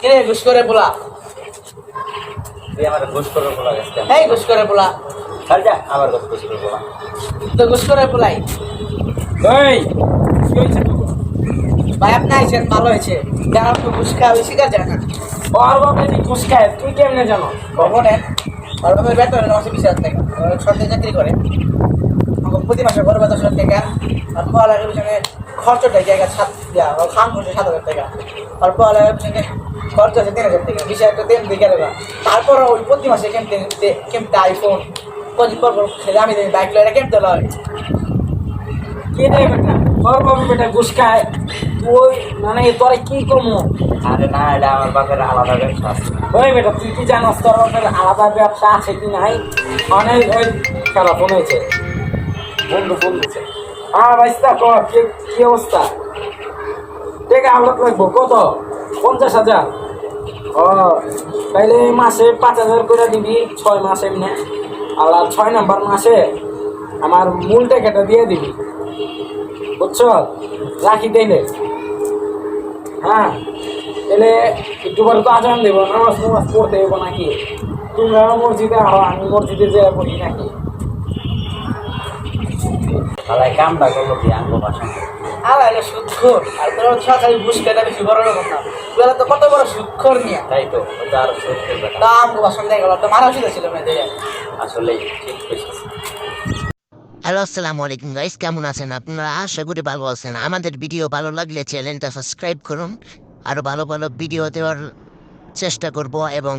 কে ঘুষ করে পোলা? তুই আমার ঘুষ করে বলা গেছে। এই ঘুষ করে পোলা, ছাড় যা, আবার ঘুষ করে বলা। তো ঘুষ করে পোলাই। এই কি হয়েছে তোর? ভাই আপনি আইছেন ভালো হয়েছে, যারা তো ঘুষ খাওয়া ওই শিকার যায় না। ওর বাবা যদি ঘুষ খায় তুই কেমনে জানো? খবরেন আর বাবার বেতন মাসে 20,000 টাকা, সরকারি চাকরি করে। আমার প্রতি মাসে ঘরে 10,000 টাকা, আর পড়ালেখার পিছনে খরচটা জায়গা খান করছে 7,000 টাকা, আর পড়ালেখার পিছনে খরচ আছে 3,000 টাকা, 20,000 টাকা তেল দিকে দেবা। তারপর ওই প্রতি মাসে কেমতে আইফোন প্রতি পর আমি বাইক লয়ে কেমতে লয়। কে রে বেটা? ওর বাবা বেটা ঘুষ খায়, তুই মানে তোরা কি কমো? আরে না, এটা আমার বাপের আলাদা ব্যবসা আছে। ওই বেটা তুই কি জানোস তোর বাপের আলাদা ব্যবসা আছে কি নাই? মানে ওই খেলা ফোন হয়েছে, বন্ধু ফোন দিচ্ছে। হ্যাঁ ভাইস্তা কর, কি অবস্থা? টাকা আলাদা লাগবো কত? 50,000। ও তাইলে মাসে 5,000 করে দিবি, 6 মাস এমনি। আর 6 নাম্বার মাসে আমার মূল টাকাটা দিয়ে দিবি, বুঝছো? রাখি তাইলে। হ্যাঁ তাহলে একটু পরে তো আজান দেবো, নামাজ পড়তে দেবো নাকি? তোমরা মসজিদে আহ, আমি মসজিদে যেয়ে পড়ি নাকি? তাহলে কামটা করলো কি আঙ্গ বাসন? আর এলো সুদখোর, আর তোর সরকারি ঘুষ খেতে বেশি বড় রকম না, তোরা তো কত বড় সুদখোর নিয়ে তাই তো, ওটা আরো সত্যি কথা। দাম বাসন দিয়ে গেল, তো মারা উচিত ছিল না দেখে। আসলেই ঠিক কইছিস। হ্যালো আসসালামু আলাইকুম গাইস, কেমন আছেন আপনারা? আশা করি ভালো আছেন। আমাদের ভিডিও ভালো লাগলে চ্যানেলটা সাবস্ক্রাইব করুন, আরও ভালো ভালো ভিডিও দেওয়ার চেষ্টা করব। এবং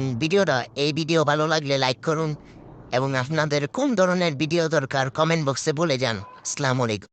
এই ভিডিও ভালো লাগলে লাইক করুন, এবং আপনাদের কোন ধরনের ভিডিও দরকার কমেন্ট বক্সে বলে যান। আসসালামু আলাইকুম।